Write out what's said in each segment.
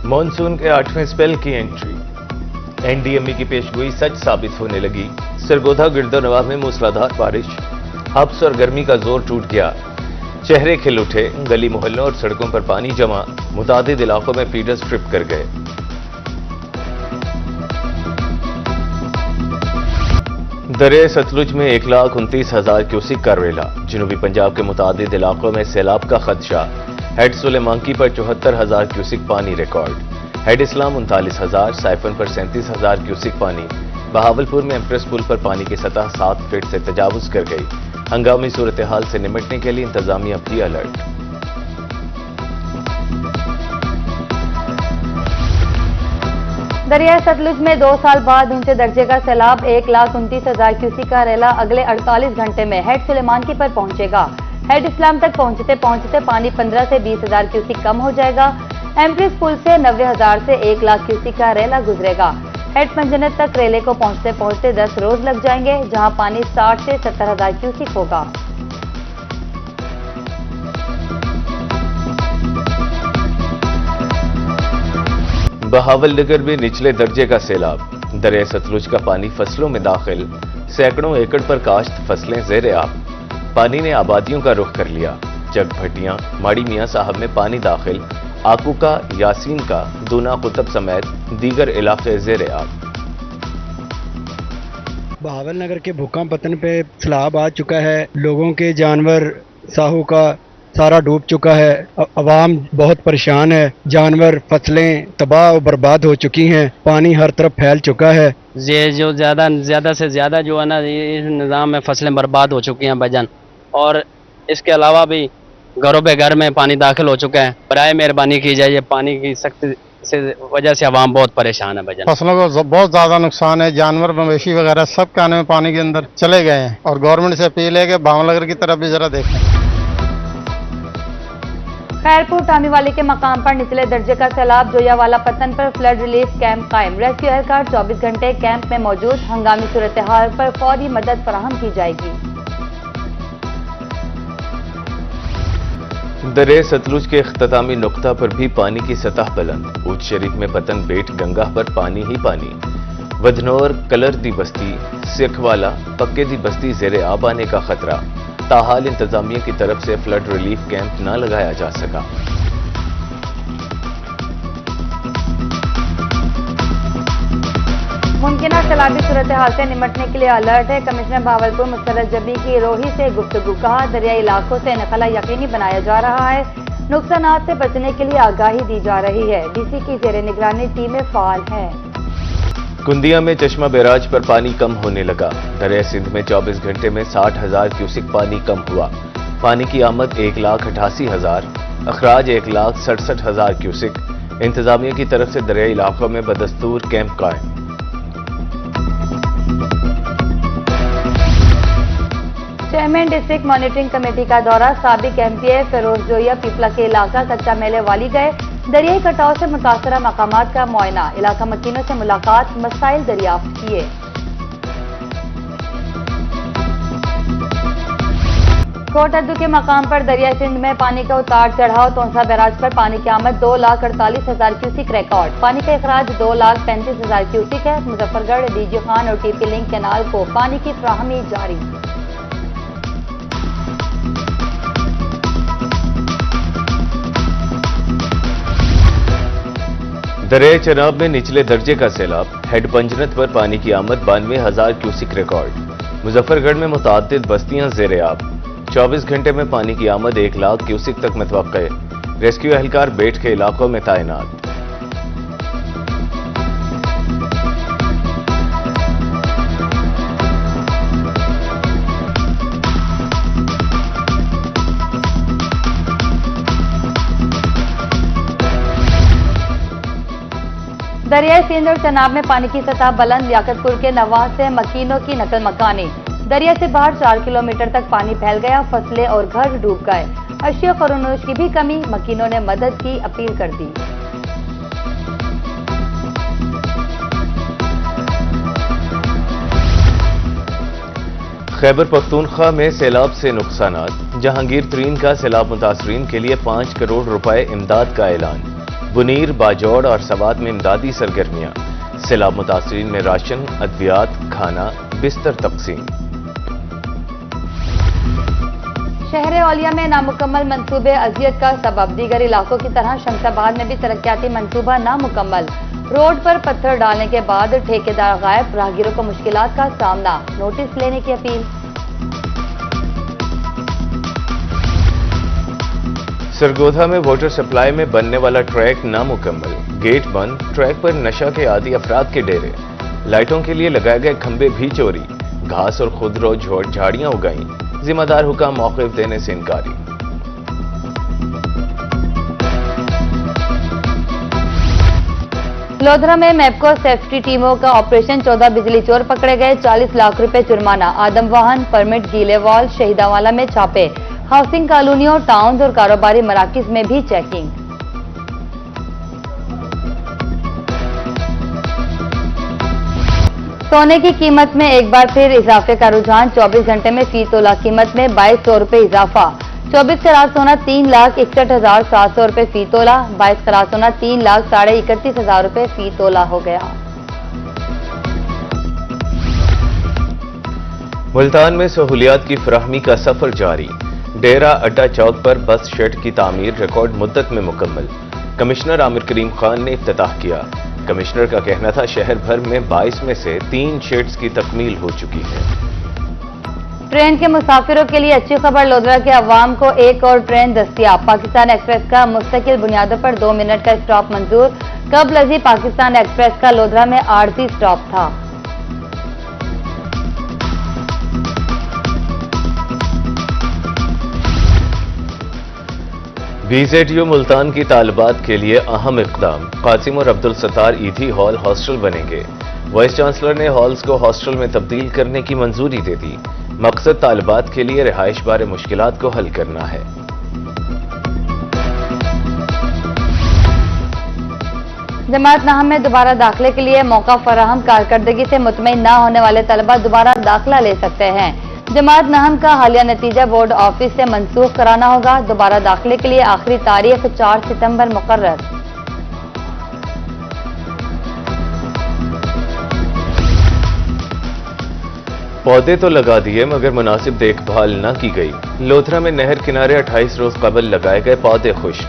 Monsoon के 8वें spell की entry. NDMA की पेशगोई सच साबित होने लगी। सरगोधा गिरदोनवा में मूसलाधार बारिश, हब्स और गर्मी का जोर टूट गया। चेहरे खिल उठे, गली मोहल्लों और सड़कों पर पानी जमा, मुतादिद इलाकों में फीडर्स ट्रिप कर गए। दरिया सतलुज में 1,29,000 क्यूसिक का रेला। जनूबी पंजाब के मुतादिद इलाकों में सैलाब का खदशा। हेड सुलेमानकी पर 74,000 क्यूसिक पानी रिकॉर्ड। हेड इस्लाम 39,000, साइफन पर 37,000 क्यूसिक पानी। बहावलपुर में एम्प्रेस पुल पर पानी की सतह 7 फीट से तजावुज कर गई। हंगामी सूरत हाल से निपटने के लिए इंतजामिया भी अलर्ट। दरिया सतलुज में 2 साल बाद ऊंचे दर्जे का सैलाब। 1,29,000 क्यूसिक का रेला अगले 48 घंटे में हेड सुलेमानकी पर पहुंचेगा। हेड इस्लाम तक पहुंचते पहुंचते पानी 15 से 20,000 क्यूसिक कम हो जाएगा। एम्प्रेस पुल से 90,000 से 1,00,000 क्यूसिक का रेला गुजरेगा। हेड पंजनत तक रेले को पहुंचते पहुंचते 10 रोज लग जाएंगे, जहां पानी 60 से 70,000 क्यूसिक होगा। बहावलनगर में निचले दर्जे का सैलाब। दरिया सतलुज का पानी फसलों में दाखिल। सैकड़ों एकड़ पर काश्त फसलें ज़ेरे आब। पानी ने आबादियों का रुख कर लिया। जग भट्टियां, माड़ी मियां साहब में पानी दाखिल। आकूका, यासीन का, दूना कुतब समेत दीगर इलाके ज़ेरे आब। बहावलनगर के भूकंप पतन पे सैलाब आ चुका है। लोगों के जानवर साहू का सारा डूब चुका है। अवाम बहुत परेशान है। जानवर फसलें तबाह और बर्बाद हो चुकी हैं। पानी हर तरफ फैल चुका है। ये जो ज़्यादा से ज़्यादा जो है ना, इस निज़ाम में फसलें बर्बाद हो चुकी हैं भजन। और इसके अलावा भी घरों पे घर में पानी दाखिल हो चुका है। बराए मेहरबानी की जाए, पानी की सख्त से वजह से अवाम बहुत परेशान है भजन। फसलों को बहुत ज़्यादा नुकसान है। जानवर मवेशी वगैरह सब काने में पानी के अंदर चले गए हैं। और गवर्नमेंट से अपील है कि भावनगर की तरफ भी ज़रा देखें। खैरपुर टामीवाली के मकाम पर निचले दर्जे का सैलाब। जोयावाला पतन पर फ्लड रिलीफ कैंप कायम। रेस्क्यू एहलकार 24 घंटे कैंप में मौजूद। हंगामी सूरत हाल पर फौरी मदद फराहम की जाएगी। दरिया सतलुज के इख्तितामी नुक्ता पर भी पानी की सतह बुलंद। ऊंच शरीफ में पतन बेट गंगा पर पानी ही पानी। वधनौर, कलर दी बस्ती, सिखवाला, पक्के दी बस्ती ज़ेरे आब आने का खतरा। ताहाल इंतजामिया की तरफ से फ्लड रिलीफ कैंप न लगाया जा सका। मुमकिना सैलाबी सूरत हाल से निपटने के लिए अलर्ट है। कमिश्नर भावलपुर मुस्तरद जबी की रोही से गुफ्तगू। कहा, दरियाई इलाकों से नकला यकीनी बनाया जा रहा है। नुकसानात से बचने के लिए आगाही दी जा रही है। डीसी की जेर निगरानी टीमें फाल हैं। कुंदिया में चश्मा बैराज पर पानी कम होने लगा। दरिया सिंध में 24 घंटे में 60,000 क्यूसिक पानी कम हुआ। पानी की आमद 1,88,000, अखराज 1,67,000 क्यूसिक। इंतजामिया की तरफ से दरियाई इलाकों में बदस्तूर कैंप कायम। चेयरमैन डिस्ट्रिक्ट मॉनिटरिंग कमेटी का दौरा। साबिक एमपीए फिरोज जोया पीपला के इलाका कच्चा मेले वाली गए। दरियाई कटाव से मुतासरा मकामात का मुआयना। इलाका मकीनों से मुलाकात, मसाइल दरियाफ्त किए। कोटअद्दू के मकाम पर दरिया सिंध में पानी का उतार चढ़ाव। तोंसा बैराज पर पानी की आमद 2,48,000 क्यूसिक रिकॉर्ड। पानी का अखराज 2,35,000 क्यूसिक है। मुजफ्फरगढ़, डीजी खान और टीपी लिंक कैनाल को पानी की फराहमी जारी। दरिया चनाब में निचले दर्जे का सैलाब। हेड पंजनत पर पानी की आमद 92,000 क्यूसिक रिकॉर्ड। मुजफ्फरगढ़ में मुतादिद बस्तियां ज़ेरे आब। 24 घंटे में पानी की आमद 1,00,000 क्यूसिक तक मुतवक्के। रेस्क्यू एहलकार बेट के इलाकों में तैनात। दरियाई सिंध और चनाब में पानी की सतह बुलंद। याकतपुर के नवाज से मकीनों की नकल मकानी। दरिया से बाहर 4 किलोमीटर तक पानी फैल गया। फसलें और घर डूब गए। अशिया फरोनोश की भी कमी। मकीनों ने मदद की अपील कर दी। खैबर पख्तूनख्वा में सैलाब से नुकसानात। जहांगीर तरीन का सैलाब मुतासरीन के लिए 5 करोड़ रुपए इमदाद का ऐलान। बुनीर, बाजौड़ और सवात में इमदादी सरगर्मियां। सैलाब मुतासरीन में राशन, अद्वियात, खाना, बिस्तर तकसीम। शहर औलिया में नामुकम्मल मंसूबे अजियत का सबब। दीगर इलाकों की तरह शमशाबाद में भी तरक्याती मंसूबा नामुकम्मल। रोड पर पत्थर डालने के बाद ठेकेदार गायब, राहगीरों को मुश्किलात का सामना। नोटिस लेने की अपील। सरगोधा में वाटर सप्लाई में बनने वाला ट्रैक नामुकम्मल। गेट बंद, ट्रैक पर नशा के आदी अफराद के डेरे। लाइटों के लिए लगाए गए खंबे भी चोरी। घास और खुदरो झाड़ियां उगाई। जिम्मेदार हुकाम मौक़िफ़ देने से इनकारी। लोधरा में मैपको सेफ्टी टीमों का ऑपरेशन। 14 बिजली चोर पकड़े गए। 40 लाख रुपए जुर्माना। आदम वाहन परमिट, गीलेवाल, शहीदावाला में छापे। हाउसिंग कॉलोनियों, टाउन्स और कारोबारी मराकिज में भी चेकिंग। सोने की कीमत में एक बार फिर इजाफे का रुझान। 24 घंटे में फी तोला कीमत में 2200 रुपए इजाफा। 24 कैरात सोना 3,61,700 रुपए फी तोला। 22 कैरात सोना 3,31,3000 रुपए फी तोला हो गया। मुल्तान में सहूलियात की फराहमी का सफर जारी। डेरा अड्डा चौक पर बस शेड की तामीर रिकॉर्ड मुद्दत में मुकम्मल। कमिश्नर आमिर करीम खान ने इफ्तिताह किया। कमिश्नर का कहना था शहर भर में 22 में से 3 शेड्स की तकमील हो चुकी है। ट्रेन के मुसाफिरों के लिए अच्छी खबर। लोधरा के अवाम को एक और ट्रेन दस्तियाब। पाकिस्तान एक्सप्रेस का मुस्तकिल बुनियादों पर 2 मिनट का स्टॉप मंजूर। कब लजी पाकिस्तान एक्सप्रेस का लोधरा में आरजी स्टॉप था। BZU मुल्तान की तालिबात के लिए अहम इक़दाम। कासिम और अब्दुल सत्तार ईदी हॉल हॉस्टल बनेंगे। वाइस चांसलर ने हॉल्स को हॉस्टल में तब्दील करने की मंजूरी दे दी। मकसद तालिबात के लिए रिहाइश बारे मुश्किलात को हल करना है। जमात नाहम में दोबारा दाखिले के लिए मौका फराहम। कारकर्दगी से मुतमईन न होने वाले तलबा दोबारा दाखिला ले सकते हैं। जमात नाहम का हालिया नतीजा बोर्ड ऑफिस से मंसूख कराना होगा। दोबारा दाखिले के लिए आखिरी तारीख 4 सितंबर मुकर्रर। पौधे तो लगा दिए मगर मुनासिब देखभाल न की गई। लोधरा में नहर किनारे 28 रोज कबल लगाए गए पौधे खुश्क।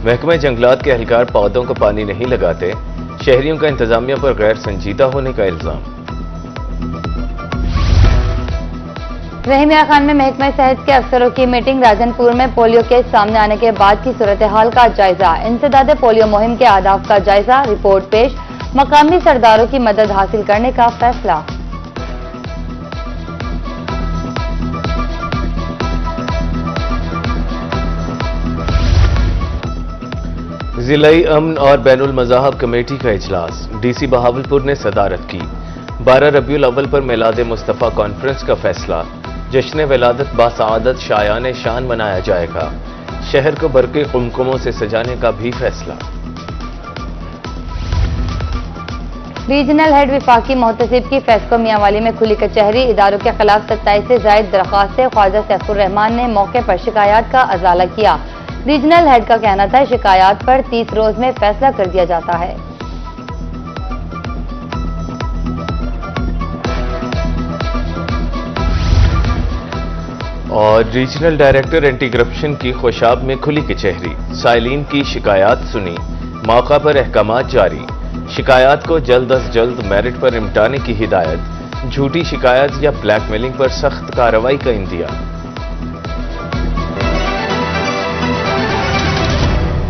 महकमे जंगलात के एहलकार पौधों को पानी नहीं लगाते। शहरियों का इंतजामिया पर गैर संजीदा होने का इल्जाम। रहीमिया खान में महकमा सेहत के अफसरों की मीटिंग। राजनपुर में पोलियो केस सामने आने के बाद की सूरत हाल का जायजा। इंसदाद पोलियो मुहिम के आदाफ का जायजा। रिपोर्ट पेश। मकामी सरदारों की मदद हासिल करने का फैसला। जिलाई अमन और बैनुल मज़ाहब कमेटी का इजलास। डीसी बहावलपुर ने सदारत की। 12 रबीउल अव्वल पर मिलाद मुस्तफ़ा कॉन्फ्रेंस का फैसला। जश्न विलादत बासआदत शायान शान मनाया जाएगा। शहर को बरक़े कुमकुमों से सजाने का भी फैसला। रीजनल हेड विफाकी मोहतसिब की फेस्को मियांवाली में खुली कचहरी। इदारों के खिलाफ 27 से जायद दरख्वास्तें। ख्वाजा सैफुर रहमान ने मौके पर शिकायत का अजाला किया। रीजनल हेड का कहना था शिकायत पर 30 रोज में फैसला कर दिया जाता है। और रीजनल डायरेक्टर एंटी करप्शन की खुशाब में खुली कचहरी। साइलिन की शिकायत सुनी। मौका पर अहकामात जारी। शिकायत को जल्द अज जल्द मेरिट पर निपटाने की हिदायत। झूठी शिकायत या ब्लैकमेलिंग पर सख्त कार्रवाई का इंदिया।